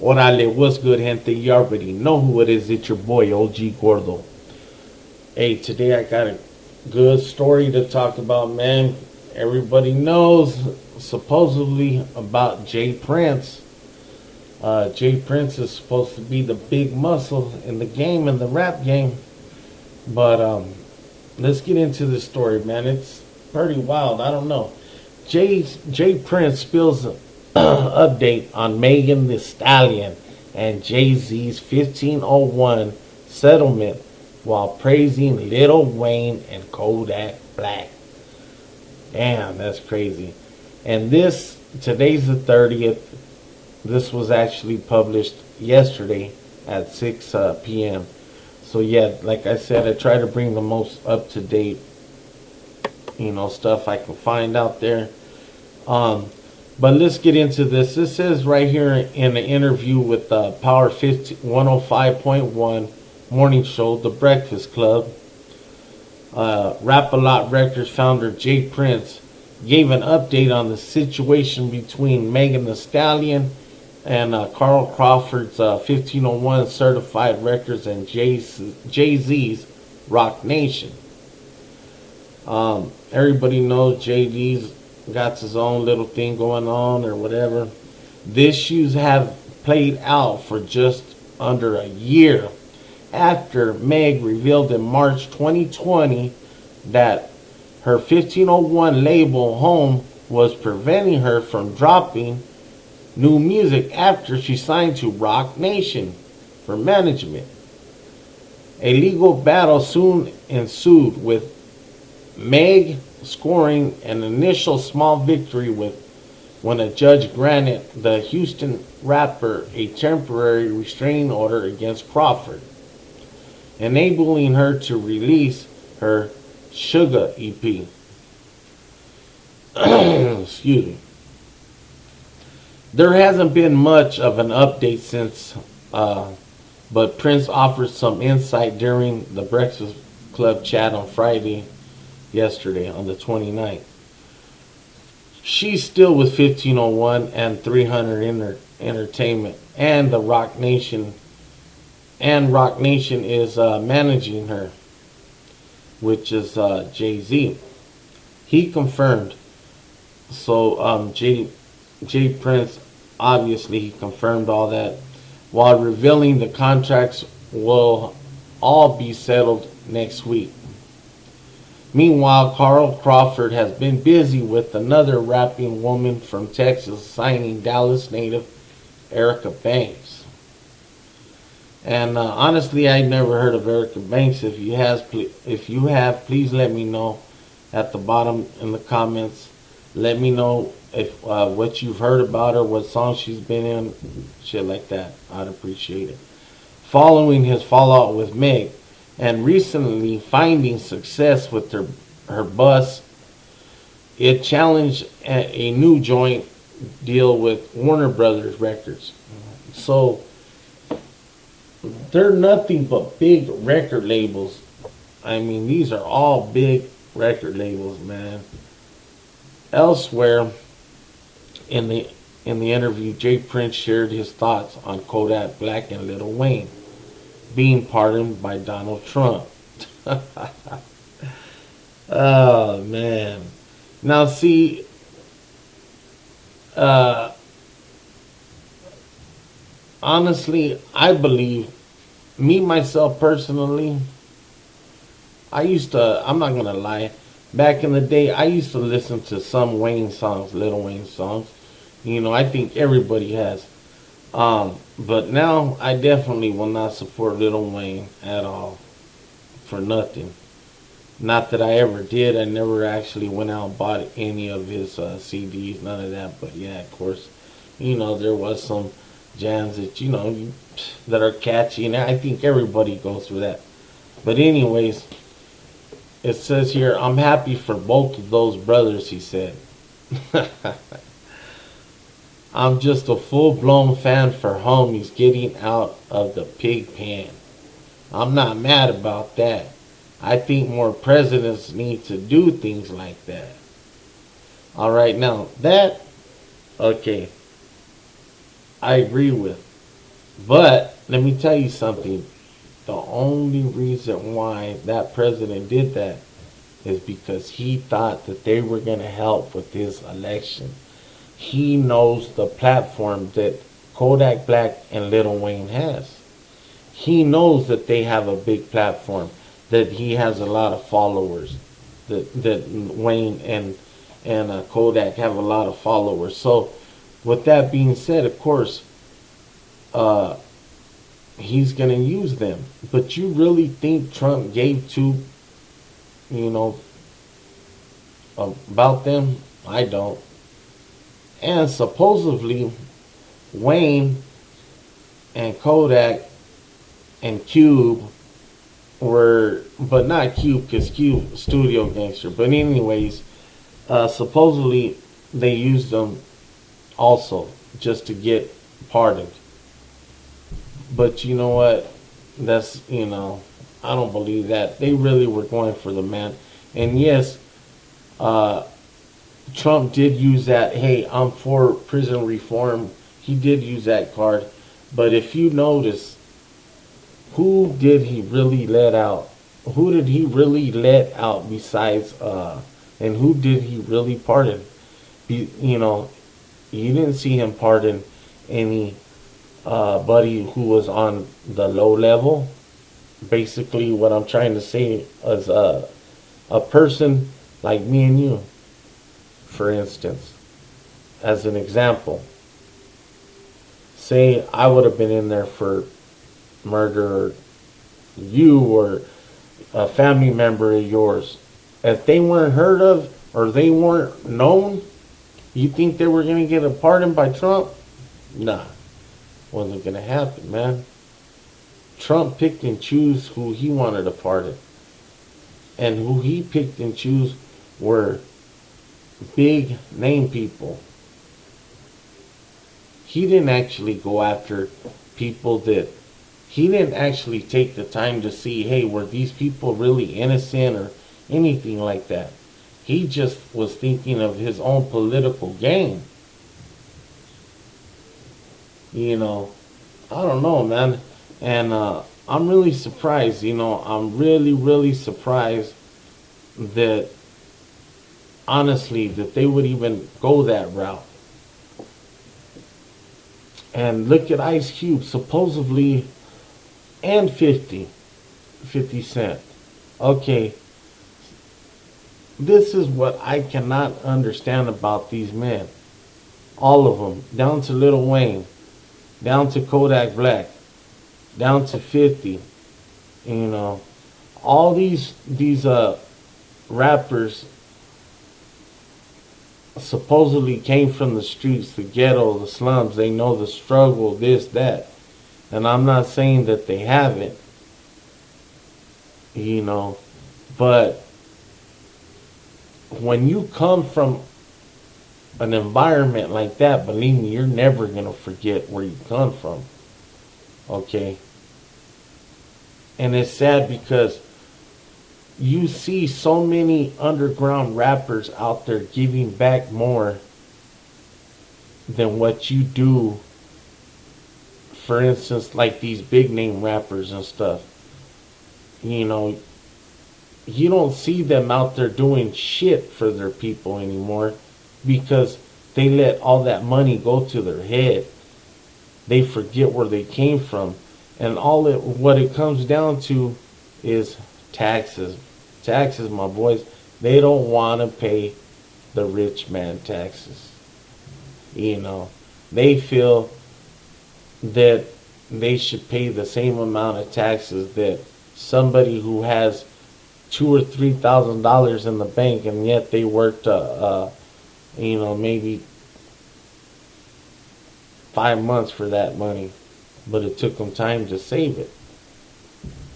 Orale, what's good, gente? You already know who it is. It's your boy, OG Gordo. Hey, today I got a good story to talk about, man. Everybody knows, supposedly, about Jay Prince. Jay Prince is supposed to be the big muscle in the game, in the rap game. But let's get into this story, man. It's pretty wild. I don't know. Jay Prince spills an update on Megan Thee Stallion and Jay-Z's 1501 settlement while praising Lil Wayne and Kodak Black. Damn, that's crazy. And today's the 30th. This was actually published yesterday at 6 p.m. So yeah, like I said, I try to bring the most up-to-date, stuff I can find out there. But let's get into this. This says right here in an interview with Power 105.1 morning show, The Breakfast Club, Rap-A-Lot Records founder Jay Prince gave an update on the situation between Megan Thee Stallion and Carl Crawford's 1501 certified records and Jay-Z's Rock Nation. Everybody knows Jay-Z's got his own little thing going on or whatever. The issues have played out for just under a year after Meg revealed in March 2020 that her 1501 label Home was preventing her from dropping new music after she signed to Rock Nation for management. A legal battle soon ensued, with Meg scoring an initial small victory when a judge granted the Houston rapper a temporary restraining order against Crawford, enabling her to release her Sugar EP. Excuse me. There hasn't been much of an update since, but Prince offered some insight during the Breakfast Club chat on yesterday on the 29th. She's still with 1501 and 300 Entertainment and the Rock Nation, and Rock Nation is managing her, which is Jay-Z. He confirmed. So Jay Prince, obviously, he confirmed all that, while revealing the contracts will all be settled next week. Meanwhile, Carl Crawford has been busy with another rapping woman from Texas, signing Dallas native Erica Banks. And honestly, I never heard of Erica Banks. If you have, please let me know at the bottom in the comments. Let me know if what you've heard about her, what song she's been in, shit like that. I'd appreciate it. Following his fallout with Meg, and recently finding success with her bus, it challenged a new joint deal with Warner Brothers Records. So they're nothing but big record labels. I mean, these are all big record labels, man. Elsewhere in the interview, Jay Prince shared his thoughts on Kodak Black and Lil Wayne being pardoned by Donald Trump. Oh, man. Now, see, honestly, I believe, me, myself, personally, I'm not going to lie, back in the day, I used to listen to some Wayne songs, Lil Wayne songs. I think everybody has. But now I definitely will not support Lil Wayne at all, for nothing. Not that I ever did. I never actually went out and bought any of his CDs, none of that. But yeah, of course, there was some jams that, that are catchy. And I think everybody goes through that. But anyways, it says here, I'm happy for both of those brothers, he said. I'm just a full-blown fan for homies getting out of the pig pen. I'm not mad about that. I think more presidents need to do things like that. Alright, now that, okay, I agree with. But let me tell you something. The only reason why that president did that is because he thought that they were going to help with his election. He knows the platform that Kodak Black and Lil Wayne has. He knows that they have a big platform, that he has a lot of followers, that Wayne and Kodak have a lot of followers. So, with that being said, of course, uh, he's gonna use them. But you really think Trump gave two, you know, about them? I don't. And supposedly, Wayne and Kodak and Cube were, but not Cube because Cube studio gangster. But anyways, supposedly they used them also just to get pardoned. But you know what? That's, I don't believe that. They really were going for the man. And yes, uh, Trump did use that, hey, I'm for prison reform. He did use that card. But if you notice, who did he really let out? Who did he really let out besides, and who did he really pardon? You know, you didn't see him pardon any buddy who was on the low level. Basically, what I'm trying to say is a person like me and you, for instance, as an example. Say I would have been in there for murder, or you or a family member of yours. If they weren't heard of or they weren't known, you think they were going to get a pardon by Trump? Nah, wasn't going to happen, man. Trump picked and chose who he wanted to pardon. And who he picked and chose were big name people. He didn't actually go after people that he didn't actually take the time to see, hey, were these people really innocent or anything like that. He just was thinking of his own political gain. You know, I don't know, man. And I'm really surprised, I'm really, really surprised that, honestly, that they would even go that route. And look at Ice Cube, supposedly, and 50 Cent. Okay, this is what I cannot understand about these men. All of them, down to Lil Wayne, down to Kodak Black, down to 50. You know, all these rappers supposedly came from the streets, the ghetto, the slums. They know the struggle, this, that. And I'm not saying that they haven't, but when you come from an environment like that, believe me, you're never going to forget where you come from. Okay? And it's sad because you see so many underground rappers out there giving back more than what you do. For instance, like these big name rappers and stuff. You don't see them out there doing shit for their people anymore because they let all that money go to their head. They forget where they came from. And what it comes down to is taxes. Taxes, my boys. They don't want to pay the rich man taxes. They feel that they should pay the same amount of taxes that somebody who has $2,000 or $3,000 in the bank, and yet they worked, maybe 5 months for that money, but it took them time to save it.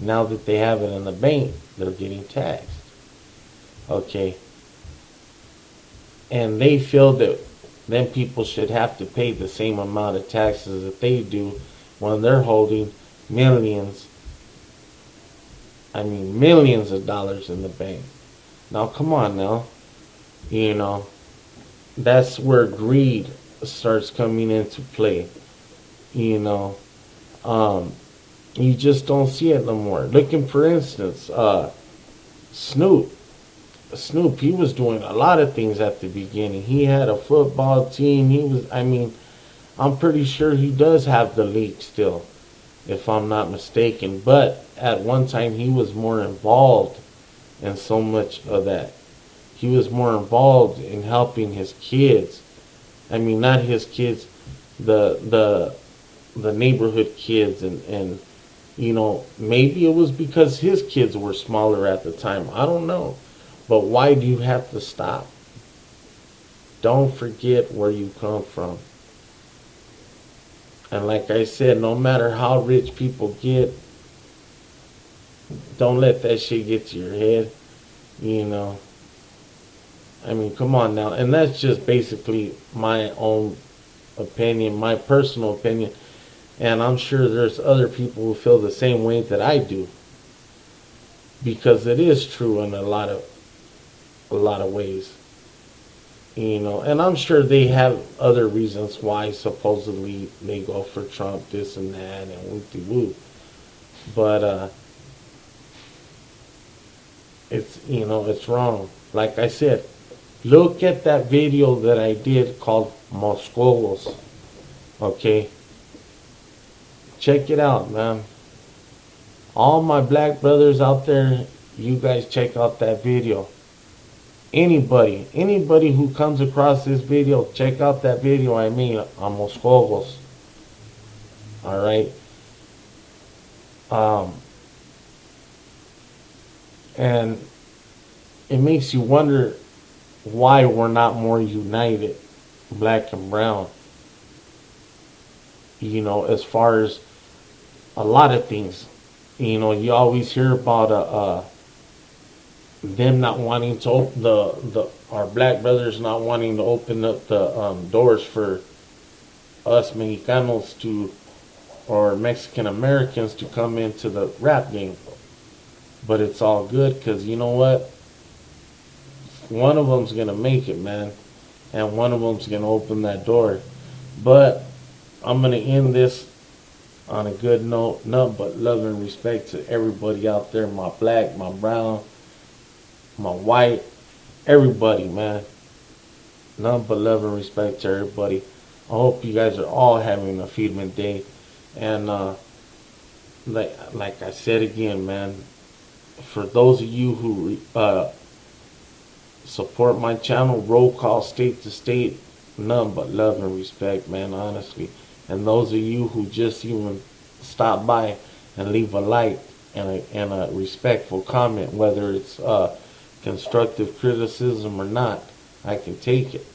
Now that they have it in the bank, they're getting taxed. Okay. And they feel that then people should have to pay the same amount of taxes that they do when they're holding millions millions of dollars in the bank. Now, come on now. That's where greed starts coming into play. Um, you just don't see it no more. Looking for instance, Snoop. Snoop, he was doing a lot of things at the beginning. He had a football team. I mean, I'm pretty sure he does have the league still, if I'm not mistaken. But at one time, he was more involved in so much of that. He was more involved in helping his kids. I mean, not his kids, the the neighborhood kids, and maybe it was because his kids were smaller at the time. I don't know. But why do you have to stop? Don't forget where you come from. And like I said, no matter how rich people get, don't let that shit get to your head. You know. I mean, come on now. And that's just basically my own opinion, my personal opinion. And I'm sure there's other people who feel the same way that I do. Because it is true in a lot of ways. And I'm sure they have other reasons why supposedly they go for Trump, this and that, and woo-de-woo. But it's wrong. Like I said, look at that video that I did called Moscovos. Okay? Check it out, man. All my black brothers out there, you guys check out that video. Anybody who comes across this video, check out that video I made on Moscovos. Alright? And it makes you wonder why we're not more united, black and brown. As far as a lot of things. You always hear about them not wanting to open our black brothers not wanting to open up the doors for us Mexicanos or Mexican Americans to come into the rap game. But it's all good because you know what? One of them's gonna make it, man, and one of them's gonna open that door. But I'm gonna end this on a good note. Nothing but love and respect to everybody out there, my black, my brown, my white, everybody, man. Nothing but love and respect to everybody. I hope you guys are all having a Freedom Day. And like I said again, man, for those of you who support my channel, roll call state to state, nothing but love and respect, man, honestly. And those of you who just even stop by and leave a like and a respectful comment, whether it's constructive criticism or not, I can take it.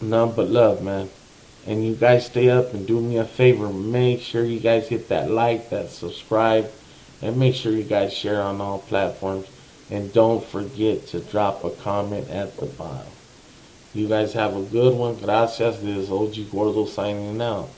None but love, man. And you guys stay up and do me a favor. Make sure you guys hit that like, that subscribe, and make sure you guys share on all platforms. And don't forget to drop a comment at the bottom. You guys have a good one. Gracias. This is OG Gordo signing out.